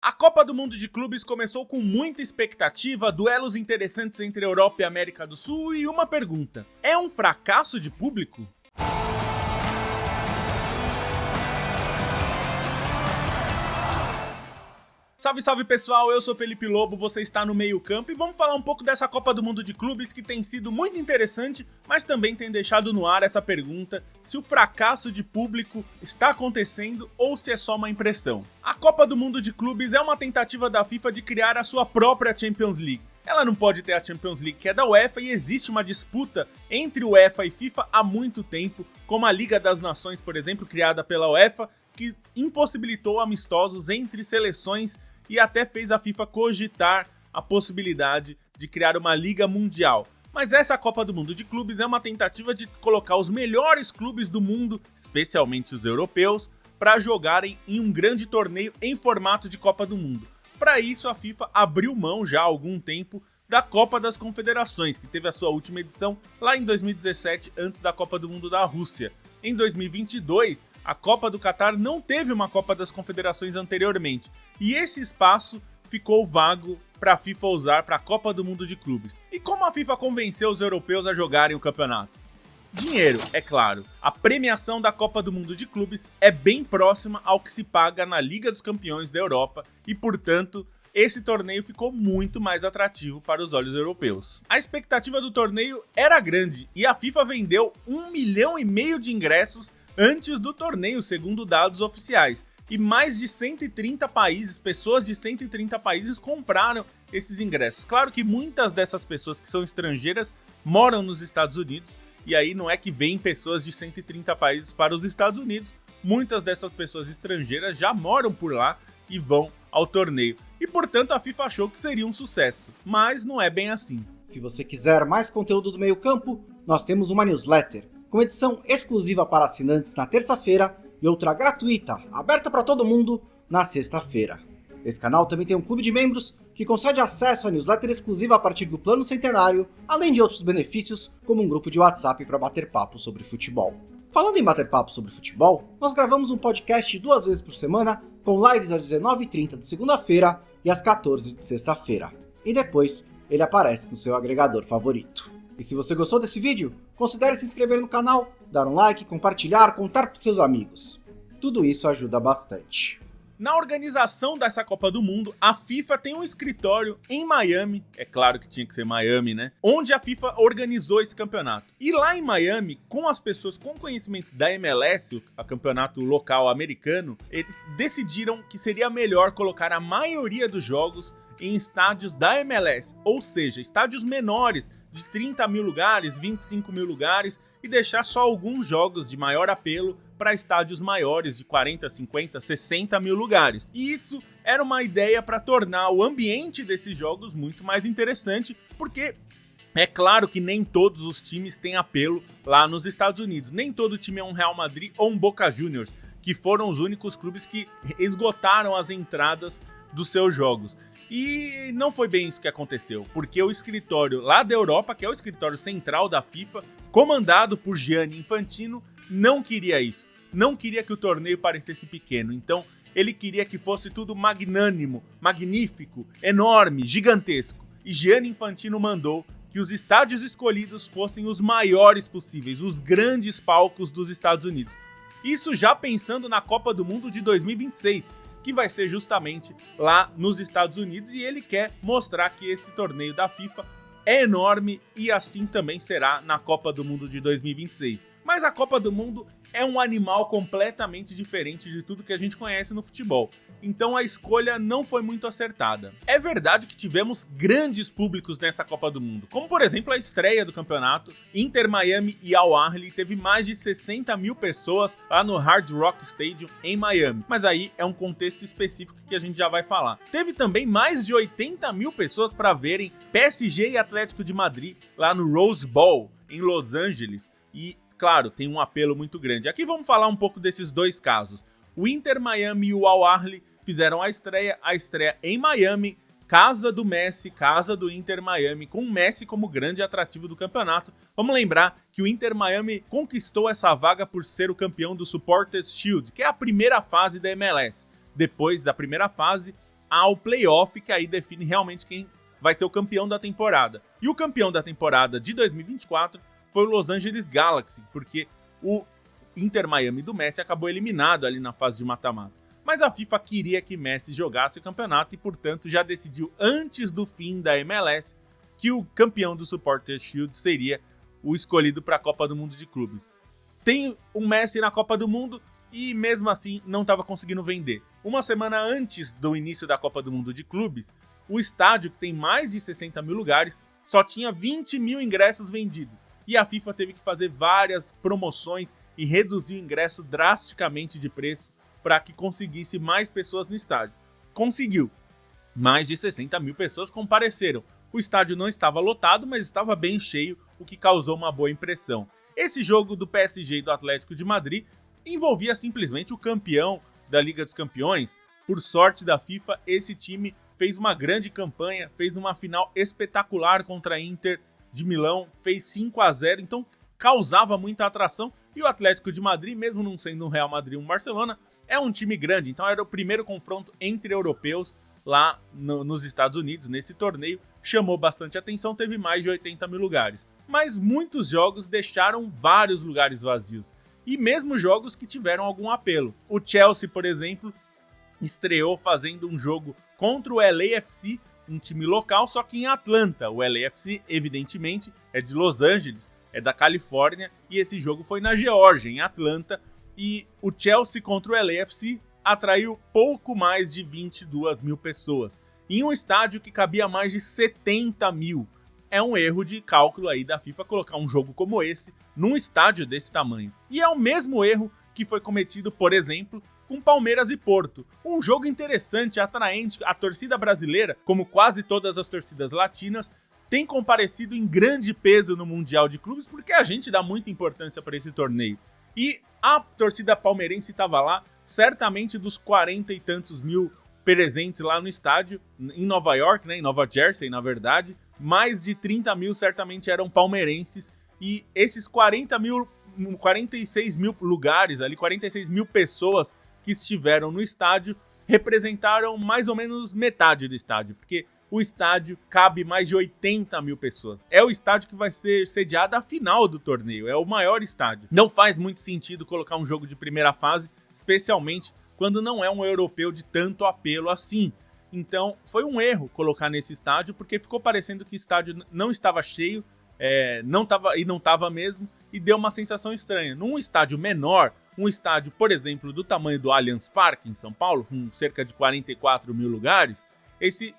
A Copa do Mundo de Clubes começou com muita expectativa, duelos interessantes entre Europa e América do Sul e uma pergunta: é um fracasso de público? Salve, salve pessoal, eu sou Felipe Lobo, você está no Meio Campo e vamos falar um pouco dessa Copa do Mundo de Clubes que tem sido muito interessante, mas também tem deixado no ar essa pergunta se o fracasso de público está acontecendo ou se é só uma impressão. A Copa do Mundo de Clubes é uma tentativa da FIFA de criar a sua própria Champions League. Ela não pode ter a Champions League que é da UEFA e existe uma disputa entre UEFA e FIFA há muito tempo, como a Liga das Nações, por exemplo, criada pela UEFA, que impossibilitou amistosos entre seleções e até fez a FIFA cogitar a possibilidade de criar uma Liga Mundial. Mas essa Copa do Mundo de Clubes é uma tentativa de colocar os melhores clubes do mundo, especialmente os europeus, para jogarem em um grande torneio em formato de Copa do Mundo. Para isso, a FIFA abriu mão já há algum tempo da Copa das Confederações, que teve a sua última edição lá em 2017, antes da Copa do Mundo da Rússia. Em 2022, a Copa do Catar não teve uma Copa das Confederações anteriormente, e esse espaço ficou vago para a FIFA usar para a Copa do Mundo de Clubes. E como a FIFA convenceu os europeus a jogarem o campeonato? Dinheiro, é claro. A premiação da Copa do Mundo de Clubes é bem próxima ao que se paga na Liga dos Campeões da Europa e, portanto, esse torneio ficou muito mais atrativo para os olhos europeus. A expectativa do torneio era grande e a FIFA vendeu 1,5 milhão de ingressos antes do torneio, segundo dados oficiais. E mais de 130 países, pessoas de 130 países compraram esses ingressos. Claro que muitas dessas pessoas que são estrangeiras moram nos Estados Unidos, e aí não é que vêm pessoas de 130 países para os Estados Unidos, muitas dessas pessoas estrangeiras já moram por lá e vão ao torneio. E portanto a FIFA achou que seria um sucesso, mas não é bem assim. Se você quiser mais conteúdo do Meio Campo, nós temos uma newsletter, com edição exclusiva para assinantes na terça-feira e outra gratuita, aberta para todo mundo, na sexta-feira. Esse canal também tem um clube de membros que concede acesso à newsletter exclusiva a partir do plano centenário, além de outros benefícios, como um grupo de WhatsApp para bater papo sobre futebol. Falando em bater papo sobre futebol, nós gravamos um podcast 2 vezes por semana, com lives às 19h30 de segunda-feira e às 14h de sexta-feira. E depois, ele aparece no seu agregador favorito. E se você gostou desse vídeo, considere se inscrever no canal, dar um like, compartilhar, contar para seus amigos. Tudo isso ajuda bastante. Na organização dessa Copa do Mundo, a FIFA tem um escritório em Miami, é claro que tinha que ser Miami, né? Onde a FIFA organizou esse campeonato. E lá em Miami, com as pessoas com conhecimento da MLS, o campeonato local americano, eles decidiram que seria melhor colocar a maioria dos jogos em estádios da MLS, ou seja, estádios menores, de 30 mil lugares, 25 mil lugares, e deixar só alguns jogos de maior apelo para estádios maiores de 40, 50, 60 mil lugares. E isso era uma ideia para tornar o ambiente desses jogos muito mais interessante, porque é claro que nem todos os times têm apelo lá nos Estados Unidos. Nem todo time é um Real Madrid ou um Boca Juniors, que foram os únicos clubes que esgotaram as entradas dos seus jogos. E não foi bem isso que aconteceu, porque o escritório lá da Europa, que é o escritório central da FIFA, comandado por Gianni Infantino, não queria isso. Não queria que o torneio parecesse pequeno, então ele queria que fosse tudo magnânimo, magnífico, enorme, gigantesco. E Gianni Infantino mandou que os estádios escolhidos fossem os maiores possíveis, os grandes palcos dos Estados Unidos. Isso já pensando na Copa do Mundo de 2026, que vai ser justamente lá nos Estados Unidos, e ele quer mostrar que esse torneio da FIFA é enorme e assim também será na Copa do Mundo de 2026. Mas a Copa do Mundo é um animal completamente diferente de tudo que a gente conhece no futebol. Então a escolha não foi muito acertada. É verdade que tivemos grandes públicos nessa Copa do Mundo, como por exemplo a estreia do campeonato. Inter Miami e Al Ahly teve mais de 60 mil pessoas lá no Hard Rock Stadium em Miami. Mas aí é um contexto específico que a gente já vai falar. Teve também mais de 80 mil pessoas para verem PSG e Atlético de Madrid lá no Rose Bowl em Los Angeles. E claro, tem um apelo muito grande. Aqui vamos falar um pouco desses dois casos. O Inter Miami e o Al Ahly fizeram a estreia em Miami, casa do Messi, casa do Inter Miami, com o Messi como grande atrativo do campeonato. Vamos lembrar que o Inter Miami conquistou essa vaga por ser o campeão do Supporters Shield, que é a primeira fase da MLS. Depois da primeira fase, ao playoff, que aí define realmente quem vai ser o campeão da temporada. E o campeão da temporada de 2024 foi o Los Angeles Galaxy, porque o Inter Miami do Messi acabou eliminado ali na fase de mata-mata. Mas a FIFA queria que Messi jogasse o campeonato e, portanto, já decidiu antes do fim da MLS que o campeão do Supporters Shield seria o escolhido para a Copa do Mundo de Clubes. Tem o Messi na Copa do Mundo e, mesmo assim, não estava conseguindo vender. Uma semana antes do início da Copa do Mundo de Clubes, o estádio, que tem mais de 60 mil lugares, só tinha 20 mil ingressos vendidos. E a FIFA teve que fazer várias promoções e reduzir o ingresso drasticamente de preço para que conseguisse mais pessoas no estádio. Conseguiu. Mais de 60 mil pessoas compareceram. O estádio não estava lotado, mas estava bem cheio, o que causou uma boa impressão. Esse jogo do PSG e do Atlético de Madrid envolvia simplesmente o campeão da Liga dos Campeões. Por sorte da FIFA, esse time fez uma grande campanha, fez uma final espetacular contra a Inter de Milão, fez 5-0, então causava muita atração. E o Atlético de Madrid, mesmo não sendo um Real Madrid ou um Barcelona, é um time grande, então era o primeiro confronto entre europeus lá nos Estados Unidos, nesse torneio, chamou bastante atenção, teve mais de 80 mil lugares. Mas muitos jogos deixaram vários lugares vazios, e mesmo jogos que tiveram algum apelo. O Chelsea, por exemplo, estreou fazendo um jogo contra o LAFC, um time local, só que em Atlanta. O LAFC, evidentemente, é de Los Angeles, é da Califórnia, e esse jogo foi na Geórgia, em Atlanta, e o Chelsea contra o LAFC atraiu pouco mais de 22 mil pessoas, em um estádio que cabia mais de 70 mil. É um erro de cálculo aí da FIFA colocar um jogo como esse num estádio desse tamanho. E é o mesmo erro que foi cometido, por exemplo, com Palmeiras e Porto. Um jogo interessante, atraente, a torcida brasileira, como quase todas as torcidas latinas, tem comparecido em grande peso no Mundial de Clubes, porque a gente dá muita importância para esse torneio. E a torcida palmeirense estava lá, certamente dos 40 e tantos mil presentes lá no estádio, em Nova York, né, em Nova Jersey, na verdade, mais de 30 mil certamente eram palmeirenses, e esses 46 mil lugares ali, 46 mil pessoas que estiveram no estádio, representaram mais ou menos metade do estádio, porque o estádio cabe mais de 80 mil pessoas. É o estádio que vai ser sediado a final do torneio, é o maior estádio. Não faz muito sentido colocar um jogo de primeira fase, especialmente quando não é um europeu de tanto apelo assim. Então foi um erro colocar nesse estádio, porque ficou parecendo que o estádio não estava cheio, não estava mesmo, e deu uma sensação estranha. Num estádio menor, um estádio, por exemplo, do tamanho do Allianz Parque em São Paulo, com cerca de 44 mil lugares,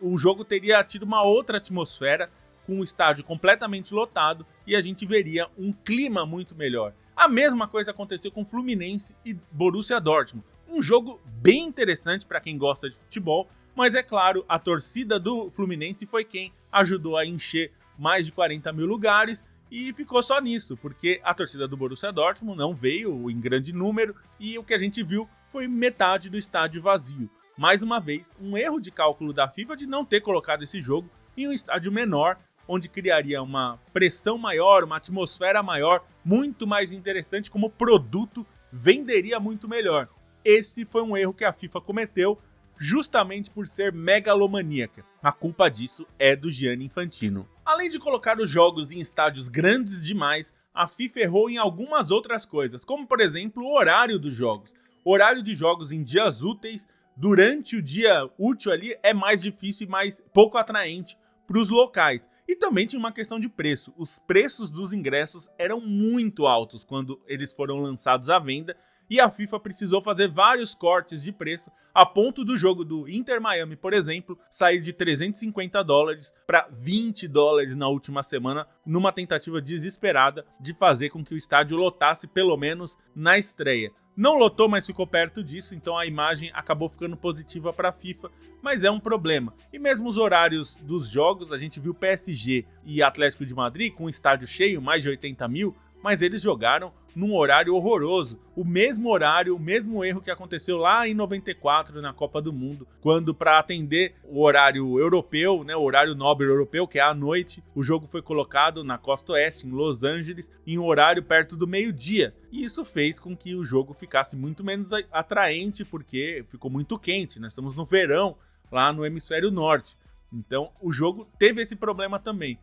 o jogo teria tido uma outra atmosfera, com o estádio completamente lotado, e a gente veria um clima muito melhor. A mesma coisa aconteceu com Fluminense e Borussia Dortmund. Um jogo bem interessante para quem gosta de futebol, mas é claro, a torcida do Fluminense foi quem ajudou a encher mais de 40 mil lugares, e ficou só nisso, porque a torcida do Borussia Dortmund não veio em grande número, e o que a gente viu foi metade do estádio vazio. Mais uma vez, um erro de cálculo da FIFA de não ter colocado esse jogo em um estádio menor, onde criaria uma pressão maior, uma atmosfera maior, muito mais interessante como produto, venderia muito melhor. Esse foi um erro que a FIFA cometeu, justamente por ser megalomaníaca. A culpa disso é do Gianni Infantino. Além de colocar os jogos em estádios grandes demais, a FIFA errou em algumas outras coisas, como por exemplo o horário dos jogos. O horário de jogos em dias úteis, durante o dia útil ali, é mais difícil e mais pouco atraente para os locais. E também tinha uma questão de preço. Os preços dos ingressos eram muito altos quando eles foram lançados à venda, e a FIFA precisou fazer vários cortes de preço, a ponto do jogo do Inter Miami, por exemplo, sair de $350 para $20 na última semana, numa tentativa desesperada de fazer com que o estádio lotasse pelo menos na estreia. Não lotou, mas ficou perto disso, então a imagem acabou ficando positiva para a FIFA, mas é um problema. E mesmo os horários dos jogos, a gente viu PSG e Atlético de Madrid com o estádio cheio, mais de 80 mil, mas eles jogaram num horário horroroso. O mesmo horário, o mesmo erro que aconteceu lá em 94 na Copa do Mundo, quando, para atender o horário europeu, né, o horário nobre europeu, que é à noite, o jogo foi colocado na costa oeste, em Los Angeles, em um horário perto do meio-dia. E isso fez com que o jogo ficasse muito menos atraente, porque ficou muito quente. Nós estamos no verão lá no hemisfério norte. Então o jogo teve esse problema também.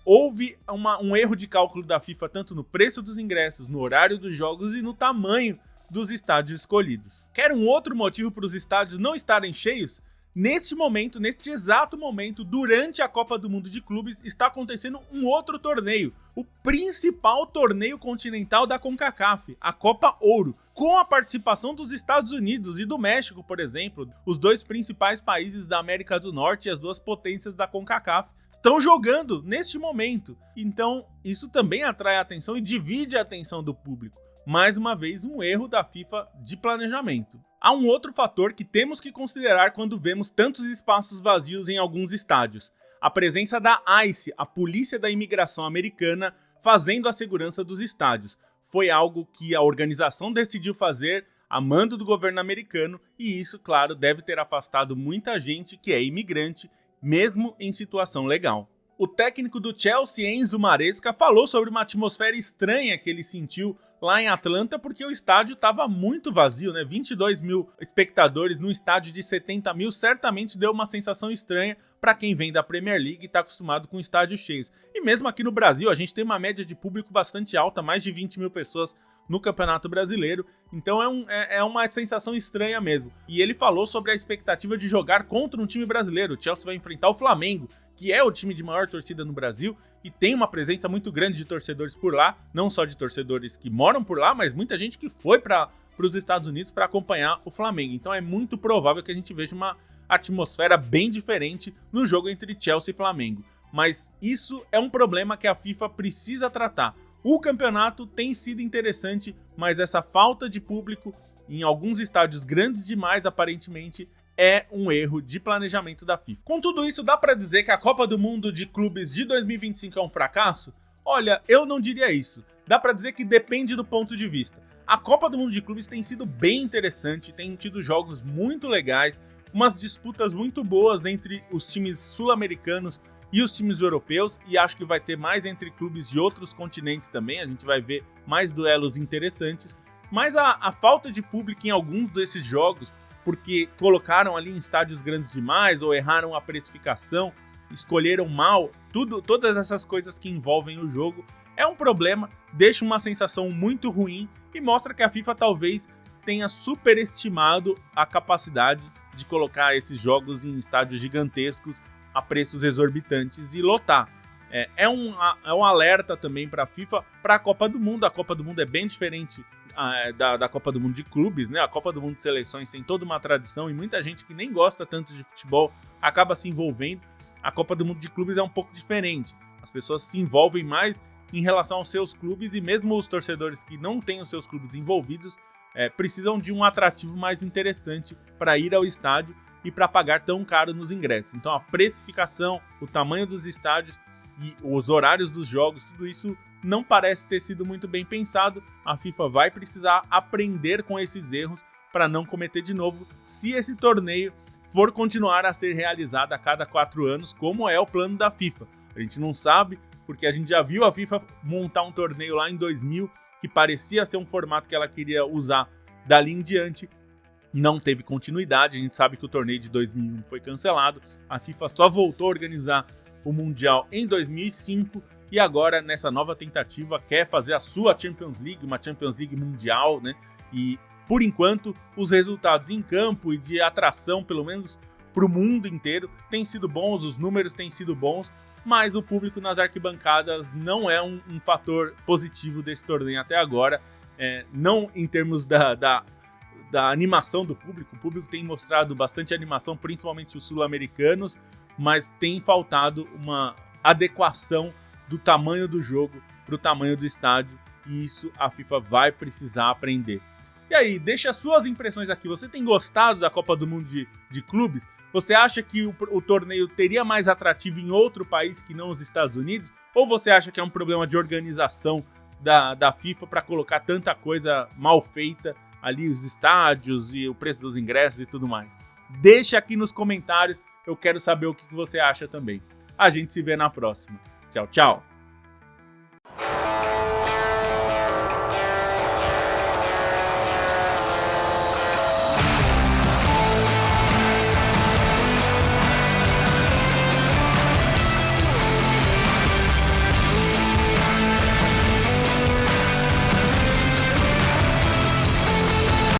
Houve um erro de cálculo da FIFA tanto no preço dos ingressos, no horário dos jogos e no tamanho dos estádios escolhidos. Quer um outro motivo para os estádios não estarem cheios? Neste exato momento, durante a Copa do Mundo de Clubes, está acontecendo um outro torneio, o principal torneio continental da CONCACAF, a Copa Ouro, com a participação dos Estados Unidos e do México, por exemplo, os dois principais países da América do Norte e as duas potências da CONCACAF estão jogando neste momento. Então, isso também atrai a atenção e divide a atenção do público. Mais uma vez, um erro da FIFA de planejamento. Há um outro fator que temos que considerar quando vemos tantos espaços vazios em alguns estádios: a presença da ICE, a Polícia da Imigração Americana, fazendo a segurança dos estádios. Foi algo que a organização decidiu fazer a mando do governo americano e isso, claro, deve ter afastado muita gente que é imigrante, mesmo em situação legal. O técnico do Chelsea, Enzo Maresca, falou sobre uma atmosfera estranha que ele sentiu lá em Atlanta, porque o estádio estava muito vazio, né? 22 mil espectadores num estádio de 70 mil certamente deu uma sensação estranha para quem vem da Premier League e está acostumado com estádios cheios. E mesmo aqui no Brasil, a gente tem uma média de público bastante alta, mais de 20 mil pessoas no Campeonato Brasileiro, então é uma sensação estranha mesmo. E ele falou sobre a expectativa de jogar contra um time brasileiro. O Chelsea vai enfrentar o Flamengo, que é o time de maior torcida no Brasil e tem uma presença muito grande de torcedores por lá, não só de torcedores que moram por lá, mas muita gente que foi para os Estados Unidos para acompanhar o Flamengo. Então é muito provável que a gente veja uma atmosfera bem diferente no jogo entre Chelsea e Flamengo. Mas isso é um problema que a FIFA precisa tratar. O campeonato tem sido interessante, mas essa falta de público em alguns estádios grandes demais, aparentemente, é um erro de planejamento da FIFA. Com tudo isso, dá pra dizer que a Copa do Mundo de Clubes de 2025 é um fracasso? Olha, eu não diria isso. Dá pra dizer que depende do ponto de vista. A Copa do Mundo de Clubes tem sido bem interessante, tem tido jogos muito legais, umas disputas muito boas entre os times sul-americanos e os times europeus, e acho que vai ter mais entre clubes de outros continentes também, a gente vai ver mais duelos interessantes, mas a falta de público em alguns desses jogos, porque colocaram ali em estádios grandes demais ou erraram a precificação, escolheram mal, todas essas coisas que envolvem o jogo, é um problema, deixa uma sensação muito ruim e mostra que a FIFA talvez tenha superestimado a capacidade de colocar esses jogos em estádios gigantescos a preços exorbitantes e lotar. É um alerta também para a FIFA, para a Copa do Mundo. A Copa do Mundo é bem diferente da Copa do Mundo de clubes, né? A Copa do Mundo de seleções tem toda uma tradição e muita gente que nem gosta tanto de futebol acaba se envolvendo. A Copa do Mundo de clubes é um pouco diferente. As pessoas se envolvem mais em relação aos seus clubes e mesmo os torcedores que não têm os seus clubes envolvidos precisam de um atrativo mais interessante para ir ao estádio e para pagar tão caro nos ingressos. Então a precificação, o tamanho dos estádios e os horários dos jogos, tudo isso não parece ter sido muito bem pensado. A FIFA vai precisar aprender com esses erros para não cometer de novo, se esse torneio for continuar a ser realizado a cada 4 anos, como é o plano da FIFA. A gente não sabe, porque a gente já viu a FIFA montar um torneio lá em 2000, que parecia ser um formato que ela queria usar dali em diante. Não teve continuidade, a gente sabe que o torneio de 2001 foi cancelado, a FIFA só voltou a organizar o Mundial em 2005 e agora nessa nova tentativa quer fazer a sua Champions League, uma Champions League mundial, né? E por enquanto os resultados em campo e de atração, pelo menos para o mundo inteiro, têm sido bons, os números têm sido bons, mas o público nas arquibancadas não é um fator positivo desse torneio até agora, não em termos da animação do público. O público tem mostrado bastante animação, principalmente os sul-americanos, mas tem faltado uma adequação do tamanho do jogo para o tamanho do estádio, e isso a FIFA vai precisar aprender. E aí, deixa as suas impressões aqui. Você tem gostado da Copa do Mundo de clubes? Você acha que o torneio teria mais atrativo em outro país que não os Estados Unidos? Ou você acha que é um problema de organização da FIFA para colocar tanta coisa mal feita ali, os estádios e o preço dos ingressos e tudo mais? Deixa aqui nos comentários, eu quero saber o que você acha também. A gente se vê na próxima. Tchau, tchau!